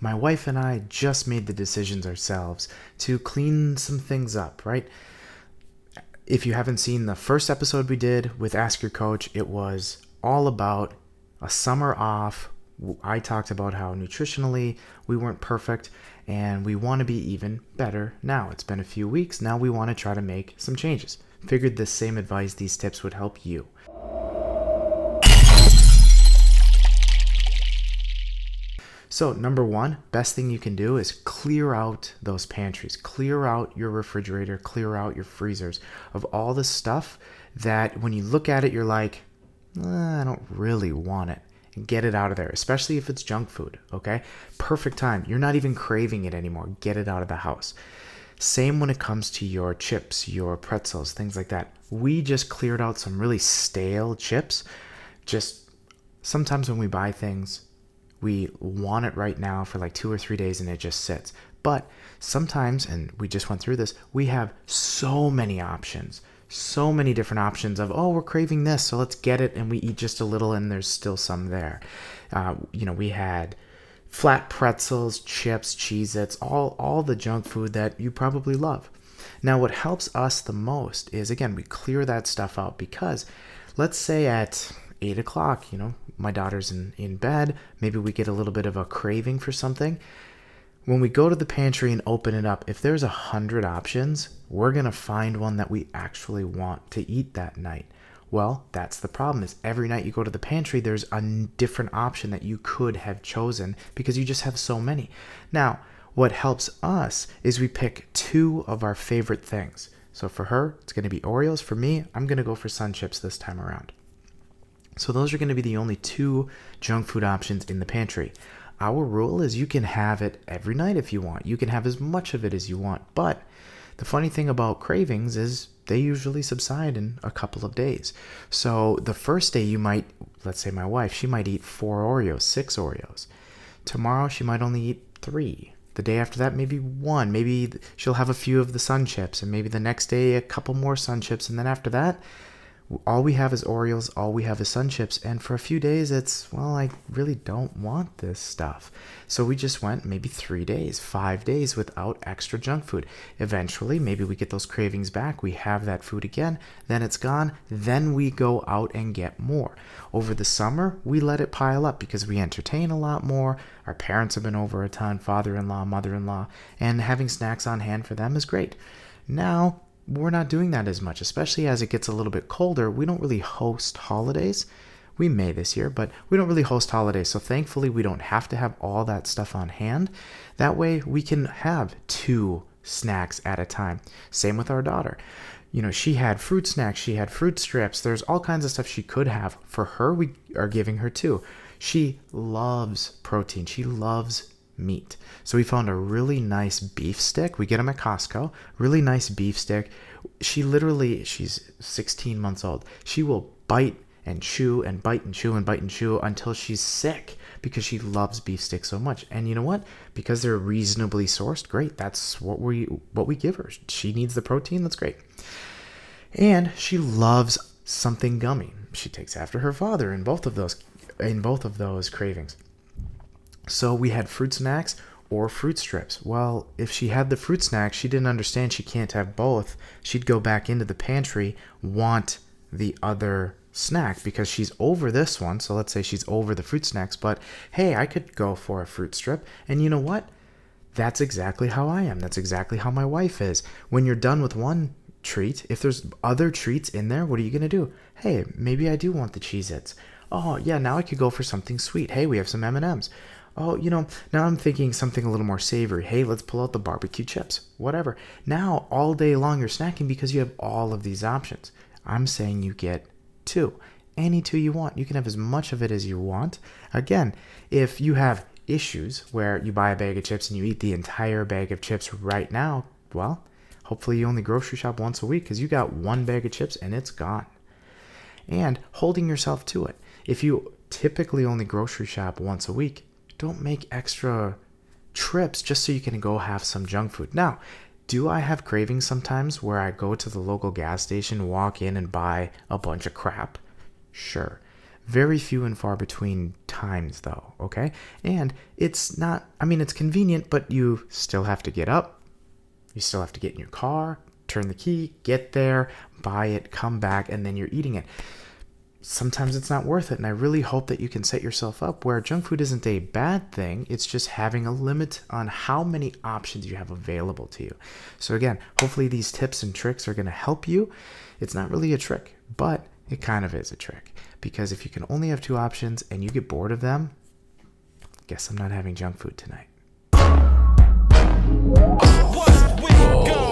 my wife and I just made the decisions ourselves to clean some things up, right? If you haven't seen the first episode we did with Ask Your Coach, it was all about a summer off. I talked about how nutritionally we weren't perfect and we want to be even better now. It's been a few weeks. Now we want to try to make some changes. Figured this same advice, these tips would help you. So number one, best thing you can do is clear out those pantries, clear out your refrigerator, clear out your freezers of all the stuff that when you look at it, you're like, I don't really want it. And get it out of there, especially if it's junk food, okay? Perfect time. You're not even craving it anymore. Get it out of the house. Same when it comes to your chips, your pretzels, things like that. We just cleared out some really stale chips. Just sometimes when we buy things, we want it right now for like 2 or 3 days and it just sits. But sometimes, and we just went through this, we have so many options, so many different options of, we're craving this, so let's get it, and we eat just a little and there's still some there. We had flat pretzels, chips, Cheez-Its, all the junk food that you probably love. Now, what helps us the most is, again, we clear that stuff out because let's say at 8 o'clock, my daughter's in bed, maybe we get a little bit of a craving for something. When we go to the pantry and open it up, if there's 100 options, we're going to find one that we actually want to eat that night. Well, that's the problem, is every night you go to the pantry, there's a different option that you could have chosen because you just have so many. Now, what helps us is we pick 2 of our favorite things. So for her, it's going to be Oreos. For me, I'm going to go for Sun Chips this time around. So those are going to be the only 2 junk food options in the pantry. Our rule is you can have it every night if you want. You can have as much of it as you want. But the funny thing about cravings is they usually subside in a couple of days. So the first day you might, let's say my wife, she might eat 4 Oreos, 6 Oreos. Tomorrow she might only eat 3. The day after that, maybe 1. Maybe she'll have a few of the Sun Chips, and maybe the next day a couple more Sun Chips. And then after that, all we have is Oreos, all we have is Sun Chips, and for a few days it's, I really don't want this stuff. So we just went maybe 3 days, 5 days without extra junk food. Eventually, maybe we get those cravings back, we have that food again, then it's gone, then we go out and get more. Over the summer, we let it pile up because we entertain a lot more. Our parents have been over a ton, father-in-law, mother-in-law, and having snacks on hand for them is great. Now, we're not doing that as much, especially as it gets a little bit colder. We don't really host holidays. We may this year, but we don't really host holidays. So thankfully, we don't have to have all that stuff on hand. That way, we can have 2 snacks at a time. Same with our daughter. She had fruit snacks. She had fruit strips. There's all kinds of stuff she could have. For her, we are giving her 2. She loves protein. She loves meat. So we found a really nice beef stick. We get them at Costco. Really nice beef stick. She's 16 months old. She will bite and chew and bite and chew and bite and chew until she's sick because she loves beef sticks so much. And you know what? Because they're reasonably sourced, great. That's what we give her. She needs the protein. That's great. And she loves something gummy. She takes after her father in both of those cravings. So we had fruit snacks or fruit strips. Well, if she had the fruit snacks, she didn't understand she can't have both. She'd go back into the pantry, want the other snack because she's over this one. So let's say she's over the fruit snacks, but hey, I could go for a fruit strip. And you know what? That's exactly how I am. That's exactly how my wife is. When you're done with one treat, if there's other treats in there, what are you going to do? Hey, maybe I do want the Cheez-Its. Oh, yeah, now I could go for something sweet. Hey, we have some M&Ms. Oh, now I'm thinking something a little more savory. Hey, let's pull out the barbecue chips, whatever. Now, all day long, you're snacking because you have all of these options. I'm saying you get 2. Any 2 you want. You can have as much of it as you want. Again, if you have issues where you buy a bag of chips and you eat the entire bag of chips right now, well, hopefully you only grocery shop once a week because you got 1 bag of chips and it's gone. And holding yourself to it. If you typically only grocery shop once a week, don't make extra trips just so you can go have some junk food. Now, do I have cravings sometimes where I go to the local gas station, walk in and buy a bunch of crap? Sure. Very few and far between times though, okay? And it's not, I mean, it's convenient, but you still have to get up. You still have to get in your car, turn the key, get there, buy it, come back, and then you're eating it. Sometimes it's not worth it, and I really hope that you can set yourself up where junk food isn't a bad thing. It's just having a limit on how many options you have available to you. So again, hopefully these tips and tricks are going to help you. It's not really a trick, but it kind of is a trick, because if you can only have two options and you get bored of them, guess I'm not having junk food tonight. What we gon'